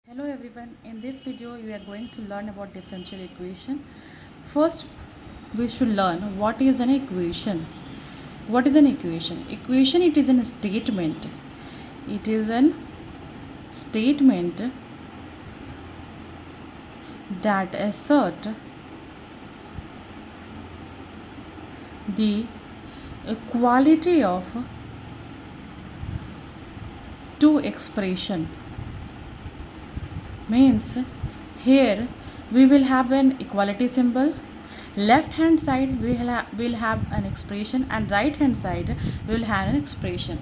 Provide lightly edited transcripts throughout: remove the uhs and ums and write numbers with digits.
Hello everyone, in this video we are going to learn about differential equation. First we should learn what is an equation. What is an equation? Equation, it is a statement. It is an statement that assert the equality of two expression. Means here we will have an equality symbol, left hand side will have an expression and right hand side will have an expression.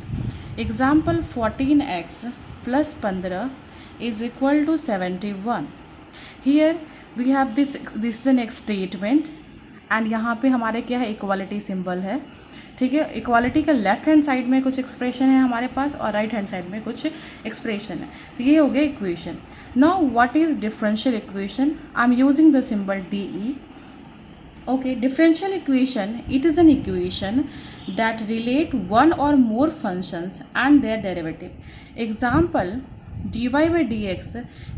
Example 14x plus 15 is equal to 71. Here we have this is an statement and यहाँ पे हमारे क्या है, equality symbol है. ठीक है, equality का left hand side में कुछ एक्सप्रेशन है हमारे पास और राइट हैंड साइड में कुछ एक्सप्रेशन है. तो ये हो गया equation. Now what is differential equation? I am using the symbol DE. Okay, differential equation, it is an equation that relate one or more functions and their derivative. Example, dy by dx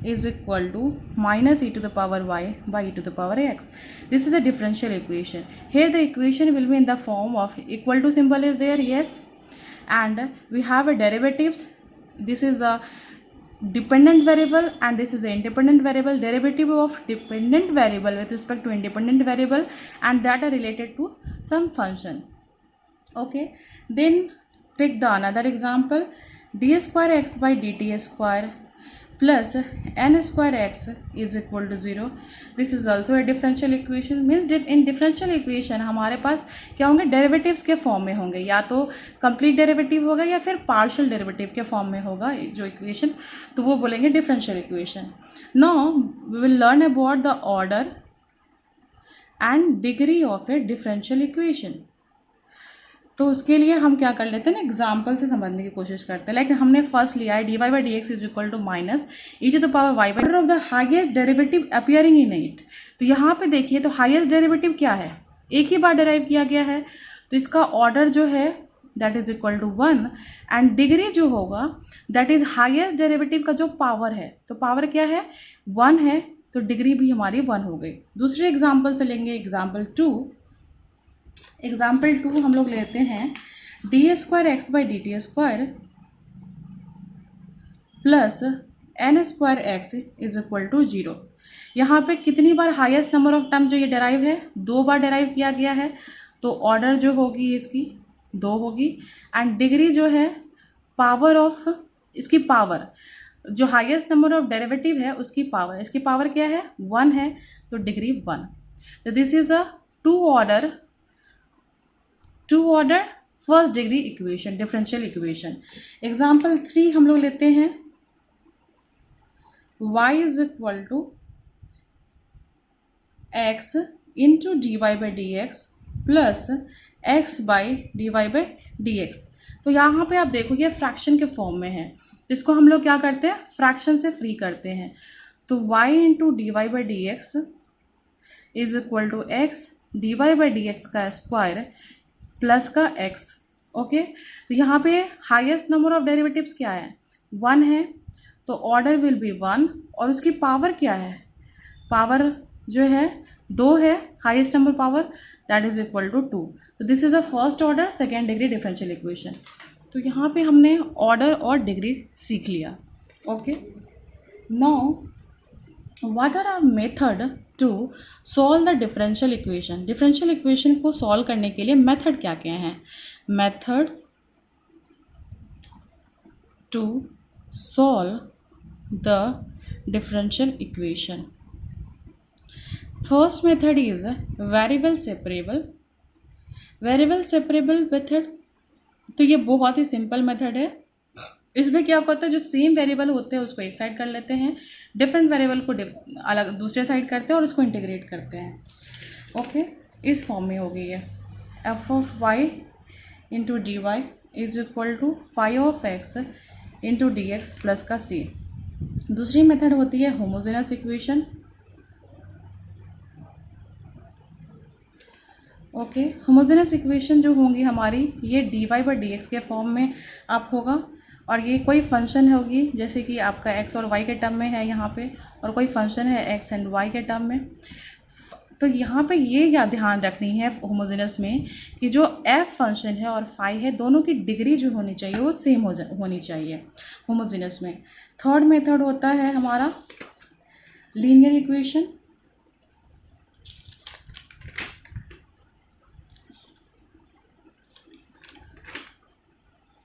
is equal to minus e to the power y by e to the power x. This is a differential equation. Here the equation will be in the form of equal to symbol is there, yes, and we have a derivatives. This is a dependent variable and this is the independent variable. Derivative of dependent variable with respect to independent variable and that are related to some function. Okay, then take the another example, d square x by dt square plus n square x is equal to 0. This is also a differential equation. Means in differential equation हमारे पास क्या होंगे, derivatives के form में होंगे, या तो complete derivative होगा या फिर पार्शियल डेरिवेटिव के फॉर्म में होगा जो इक्वेशन, तो वो बोलेंगे differential equation. Now we will learn about the order and degree of a differential equation. तो उसके लिए हम क्या कर लेते हैं ना, एग्जाम्पल से समझने की कोशिश करते हैं. लाइक हमने फर्स्ट लिया है dy by dx is equal to minus e to the power y by of the highest derivative appearing in it. तो यहाँ पे देखिए, तो हाईएस्ट डेरिवेटिव क्या है, एक ही बार डेराइव किया गया है, तो इसका ऑर्डर जो है that is equal to 1 and degree जो होगा दैट इज हाईएस्ट डेरिवेटिव का जो पावर है, तो पावर क्या है 1 है, तो डिग्री भी हमारी 1 हो गई. दूसरे एग्जाम्पल से लेंगे, एग्जाम्पल 2 हम लोग लेते हैं D square X by D T square plus N square X is equal to 0. यहाँ पे कितनी बार हाईएस्ट नंबर ऑफ टर्म जो ये डेराइव है, 2 बार डेराइव किया गया है, तो ऑर्डर जो होगी इसकी 2 होगी एंड डिग्री जो है पावर ऑफ इसकी पावर जो हाईएस्ट नंबर ऑफ डेरिवेटिव है उसकी पावर, इसकी पावर क्या है 1 है, तो डिग्री 1. तो this is a two order first degree equation, differential equation. Example 3 हम लोग लेते हैं y is equal to x into D Y by D x plus X by D Y by D X. तो यहाँ पे आप देखो ये फ्रैक्शन के फॉर्म में है, इसको हम लोग क्या करते हैं, फ्रैक्शन से फ्री करते हैं. तो y into D Y by D x is equal to X D Y by D X का स्क्वायर प्लस का x. ओके, तो यहाँ पे हाईएस्ट नंबर ऑफ डेरिवेटिव्स क्या है 1 है, तो ऑर्डर विल बी 1 और उसकी पावर क्या है, पावर जो है 2 है, highest number power that is equal to 2. तो this is a first order second degree differential equation. तो यहाँ पे हमने ऑर्डर और डिग्री सीख लिया. Okay, now what are our method to solve the differential equation. Differential equation को solve करने के लिए मेथड क्या क्या हैं, methods to solve the differential equation. First method is variable separable method. तो ये बहुत ही सिंपल मेथड है. इसमें क्या होता है, जो सेम वेरिएबल होते हैं उसको एक साइड कर लेते हैं, डिफरेंट वेरिएबल को अलग दूसरे साइड करते हैं और उसको इंटीग्रेट करते हैं. ओके, इस फॉर्म में हो गई है F of Y into D Y is equal to five of X into D x plus का सी. दूसरी मेथड होती है homogeneous equation. Okay, homogeneous equation जो होंगी हमारी, ये D Y by D x के फॉर्म में आप होगा और ये कोई फंक्शन होगी, जैसे कि आपका एक्स और वाई के टर्म में है यहाँ पे, और कोई फंक्शन है एक्स एंड वाई के टर्म में। तो यहाँ पे ये या ध्यान रखनी है होमोजेनस में कि जो एफ फंक्शन है और फाई है, दोनों की डिग्री जो होनी चाहिए वो सेम होनी चाहिए होमोजेनस में। थर्ड मेथड होता है हमारा linear equation.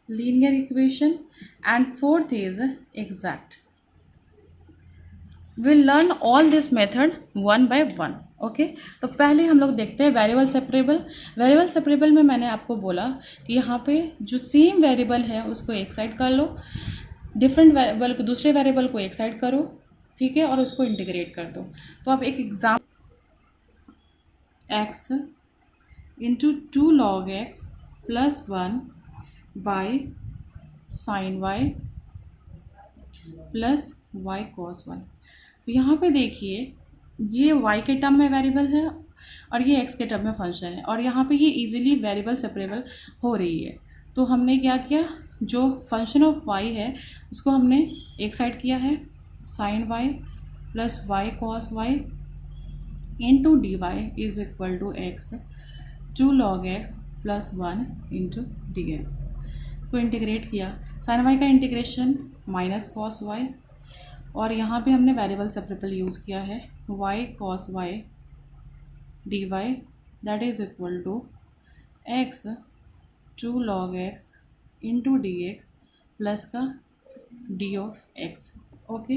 Linear equation and fourth is exact. Will learn all this method one by one. Okay, तो पहले हम लोग देखते हैं वेरिएबल सेपरेबल। वेरिएबल सेपरेबल में मैंने आपको बोला कि यहाँ पे जो सेम वेरिएबल है उसको एक साइड कर लो, डिफरेंट वेरिएबल को, दूसरे वेरिएबल को एक साइड करो, ठीक है, और उसको इंटीग्रेट कर दो। तो आप एक exam X into 2 log x plus 1 by sine Y plus Y cos Y. तो यहाँ पे देखिए ये y के टर्म में वेरिएबल है और ये x के टर्म में फंक्शन है, और यहाँ पे ये इजीली वेरिएबल सेपरेबल हो रही है। तो हमने क्या किया, जो फंक्शन ऑफ y है उसको हमने एक साइड किया है, sine y plus Y cos y into D Y is equal to x 2 log x plus 1 into D x को इंटीग्रेट किया। साइन y का इंटीग्रेशन माइनस कॉस वाई, और यहाँ पे हमने वेरिएबल सेपरेबल यूज़ किया है y cos y dy that is equal to x 2 log x into D x plus का D of X. Okay,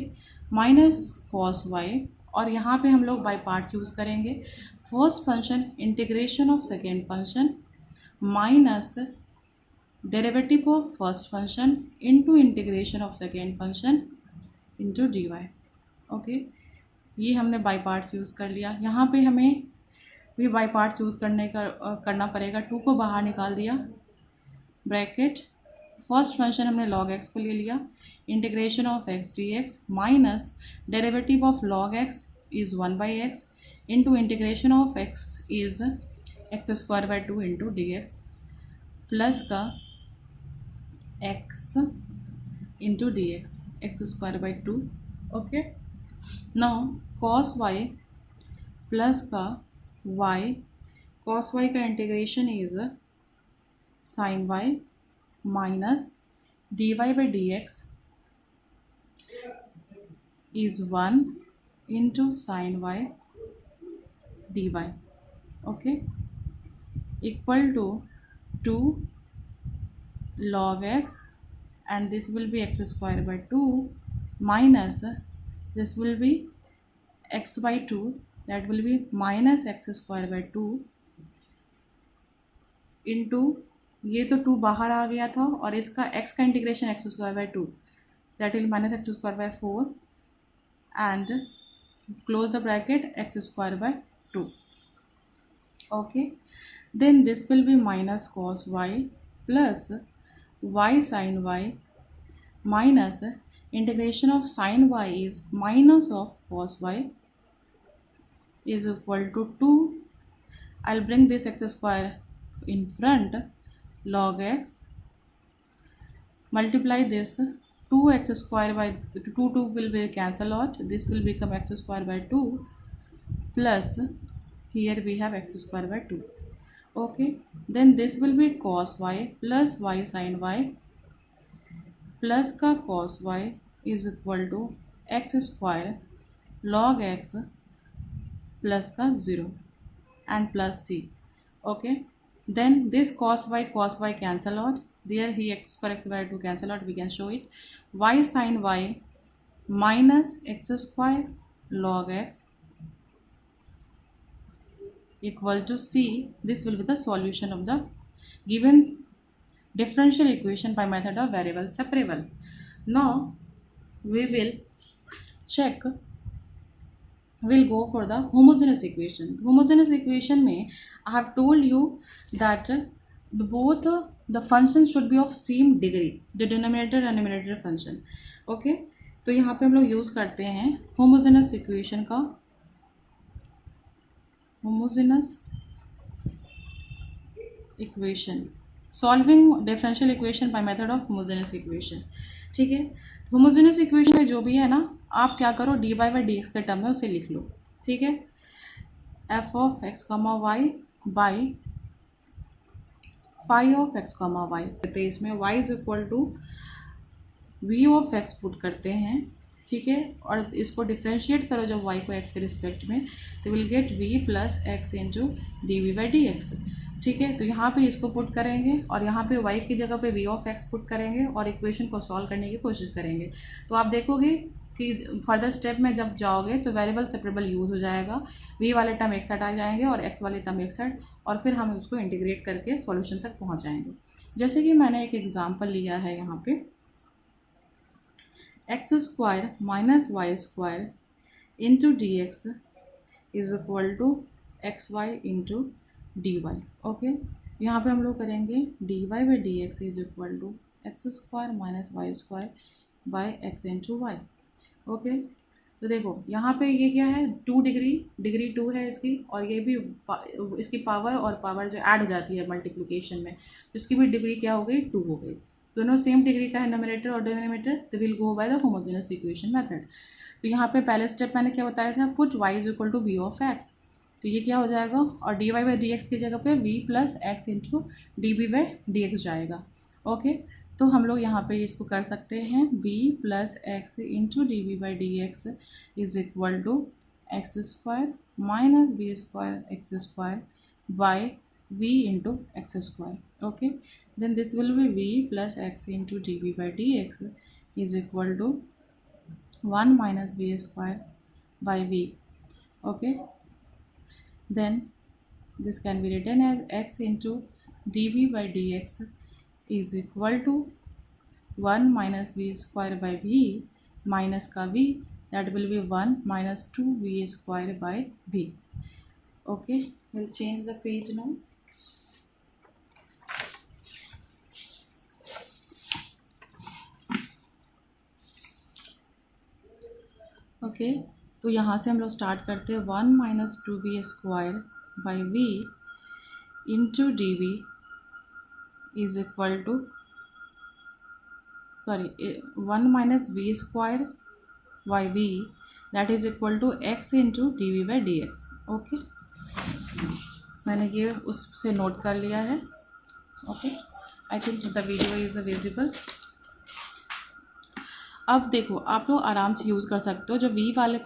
minus cos y, और यहाँ पे हम लोग बाय पार्ट्स यूज़ करेंगे। First function integration of second function minus derivative of first function into integration of second function into D Y. Okay, ये हमने by parts use कर लिया। यहाँ पे हमें भी बाई पार्ट्स यूज़ करना पड़ेगा। 2 को बाहर निकाल दिया, ब्रैकेट फर्स्ट फंक्शन हमने log x को ले लिया, integration of x d x minus derivative of log x is 1 by x into integration of x is x square by 2 into D x plus का x into D x x square by 2। Okay, now cos y plus का y, cos y का integration is sine y minus d Y by D x is 1 into sine y d Y. Okay, equal to 2 log x and this will be x square by 2 minus this will be x by 2, that will be minus x square by 2 into ये तो 2 बाहर आ गया था, और इसका x का integration x square by 2 that will minus x square by 4 and close the bracket x square by 2। Okay, then this will be minus cos y plus y sin y minus integration of sin y is minus of cos y is equal to 2. I'll bring this x square in front, log x multiply this 2x square by 2 will be cancel out, this will become x square by 2 plus here we have x square by 2. Okay, then this will be cos y plus y sin y plus का cos y is equal to x square log x plus का 0 and plus c. Okay, then this cos y cancel out, there he x square by 2 cancel out, we can show it y sin y minus x square log x equal to c. This will be the solution of the given differential equation by method of variable separable. Now we will check, we'll go for the homogeneous equation. Homogeneous equation में I have told you that both the functions should be of same degree, the denominator and numerator function. Okay, तो यहाँ पे हम लोग use करते हैं homogeneous equation का, homogeneous equation. Solving differential equation by method of homogeneous equation. ठीक है, होमोजेनियस इक्वेशन में जो भी है ना, आप क्या करो, d Y by D x के टर्म में उसे लिख लो। ठीक है, F of x comma y by phi of x comma y, तो इसमें y is equal to v of x put करते हैं। ठीक है, और इसको डिफ्रेंशिएट करो जब y को x के रिस्पेक्ट में, तो will get v plus x into d v by D x. ठीक है, तो यहाँ पे इसको पुट करेंगे और यहाँ पे y की जगह पे v ऑफ x पुट करेंगे और इक्वेशन को सॉल्व करने की कोशिश करेंगे। तो आप देखोगे कि फर्दर स्टेप में जब जाओगे तो वेरिएबल सेपरेबल यूज हो जाएगा, v वाले टर्म एक साइड आ जाएंगे और x वाले टर्म एक साइड, और फिर हम उसको इंटीग्रेट करके सॉल्यूशन तक पहुँच जाएंगे। जैसे कि मैंने एक एग्जाम्पल लिया है यहाँ पे, x square minus y square into D x is equal to x y into D Y. Okay, यहाँ पे हम लोग करेंगे d Y by D x is equal to x square minus y square by x into y. Okay, तो देखो यहाँ पे ये क्या है, 2 डिग्री 2 है इसकी, और ये भी इसकी पावर और पावर जो ऐड हो जाती है मल्टीप्लिकेशन में, इसकी भी डिग्री क्या हो गई, 2 हो गई। दोनों सेम डिग्री का है नोमिनेटर और डिनोमिनेटर, तो will go by the homogeneous equation method. तो यहाँ पे पहले स्टेप मैंने क्या बताया था, put y is equal to v of x, तो ये क्या हो जाएगा, और d Y by D x की जगह पे v plus x into d v by D x जाएगा। ओके, तो हम लोग यहाँ पे इसको कर सकते हैं, v plus x into d v by D x is equal to x square minus v square x square by v into x square. Okay, then this will be v plus x into dv by dx is equal to 1 minus v square by v. Okay, then this can be written as x into dv by dx is equal to 1 minus v square by v minus का v, that will be 1 minus 2 v square by v. Okay, we'll change the page now. Okay, तो यहाँ से हम लोग start करते हैं, 1 minus 2v square by v into d v is equal to 1 minus v square by v that is equal to x into d v by D x. Okay, मैंने ये उससे नोट कर लिया है। Okay, I think the video is visible. अब देखो, आप लोग आराम से यूज़ कर सकते हो, जो v वाले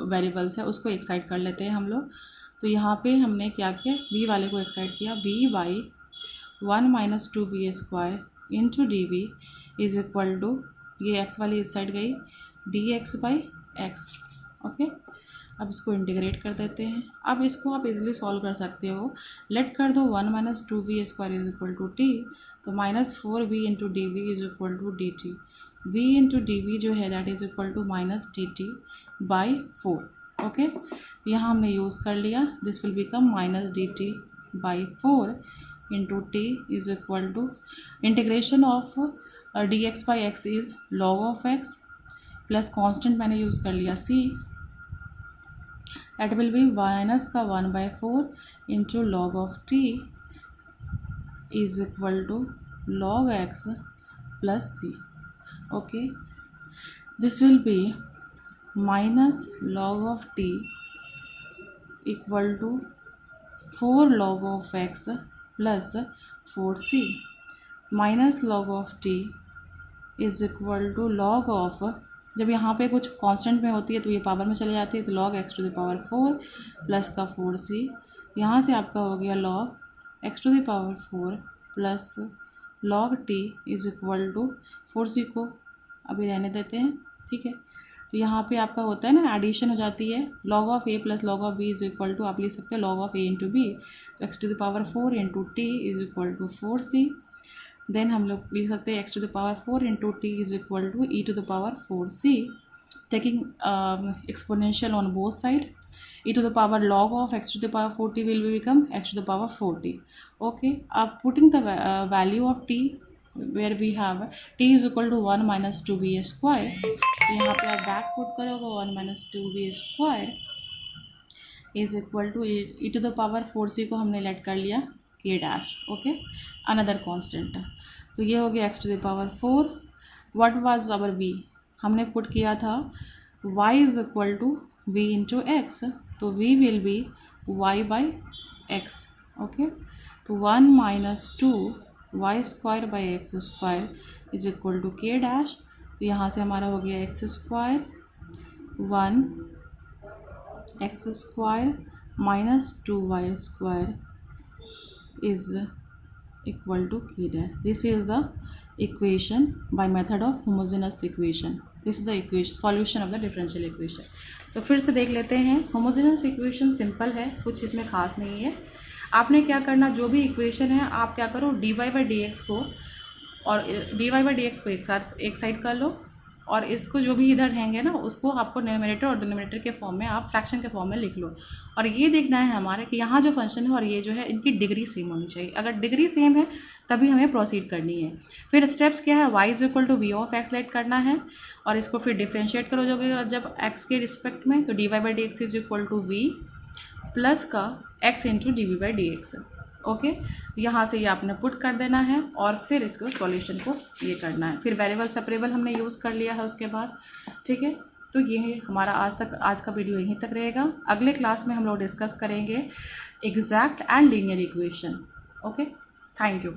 वेरिएबल्स है उसको एक साइड कर लेते हैं हम लोग। तो यहाँ पे हमने क्या किया, v वाले को एक साइड किया, v by 1 minus 2v square into d v is equal to, ये x वाली इस साइड गई, d x by x. Okay, अब इसको इंटीग्रेट कर देते हैं। अब इसको आप इजीली सॉल्व कर सकते हो, लेट कर दो 1 minus 2v square is equal to t, तो minus 4v into d v is equal to d t, v into d v जो है that is equal to minus d t by 4। Okay, यहाँ हमने use कर लिया, this will become minus d t by 4 into t is equal to integration of d x by x is log of x plus constant मैंने use कर लिया c, that will be minus का 1 by 4 into log of t is equal to log x plus c. Okay, this will be minus log of t equal to 4 log of x plus 4c, minus log of t is equal to log of, जब यहाँ पे कुछ constant में होती है तो ये power में चले जाती है, तो log x to the power 4 plus का 4c, यहाँ से आपका हो गया log x to the power 4 plus log t is equal to 4c को अभी रहने देते हैं। ठीक है, तो यहाँ पे आपका होता है ना, एडिशन हो जाती है, log of a plus log of b is equal to, आप लिख सकते हैं log of a into b, तो x to the power 4 into t is equal to 4c। Then हम लोग लिख सकते हैं x to the power 4 into t is equal to e to the power 4c, taking exponential on both side, e to the power log of x to the power 4t will become x to the power 4t. Okay, putting the value of t where we have t is equal to 1 minus 2v square, यहाँ पे आप back put करोगे 1 minus 2v square is equal to e to the power 4c को हमने late कर लिया k dash, okay, another constant. तो ये हो गया x to the power 4। What was our v, हमने पुट किया था y is equal to v into x, तो v will be y by x, okay. तो 1 minus 2 y square by x square is equal to k dash. तो यहाँ से हमारा हो गया x square 1 x square minus 2 y square is equal to k dash. This is the equation by method of homogeneous equation. This is the equation solution of the differential equation. तो फिर से देख लेते हैं। होमोजेनस इक्वेशन सिंपल है, कुछ इसमें खास नहीं है। आपने क्या करना, जो भी इक्वेशन है आप क्या करो, d Y by D x को और d Y by D x को एक साथ एक साइड कर लो, और इसको जो भी इधर रहेंगे ना उसको आपको न्यूमरेटर और डिनोमिनेटर के फॉर्म में आप फ्रैक्शन के फॉर्म में लिख लो। और ये देखना है हमारे कि यहाँ जो फंक्शन है और ये जो है इनकी डिग्री सेम होनी चाहिए। अगर डिग्री सेम है तभी हमें प्रोसीड करनी है। फिर स्टेप्स क्या है, y is equal to v of x let करना है और इसको फिर डिफ्रेंशिएट करो जब x के रिस्पेक्ट में, तो d Y by D x is equal to v plus का x into d v by D x, okay. यहाँ से ये आपने पुट कर देना है और फिर इसको सॉल्यूशन को ये करना है। फिर वेरिएबल सेपरेबल हमने यूज़ कर लिया है उसके बाद, ठीक है। तो ये हमारा आज का वीडियो यहीं तक रहेगा। अगले क्लास में हम लोग डिस्कस करेंगे exact and linear equation, okay. Thank you.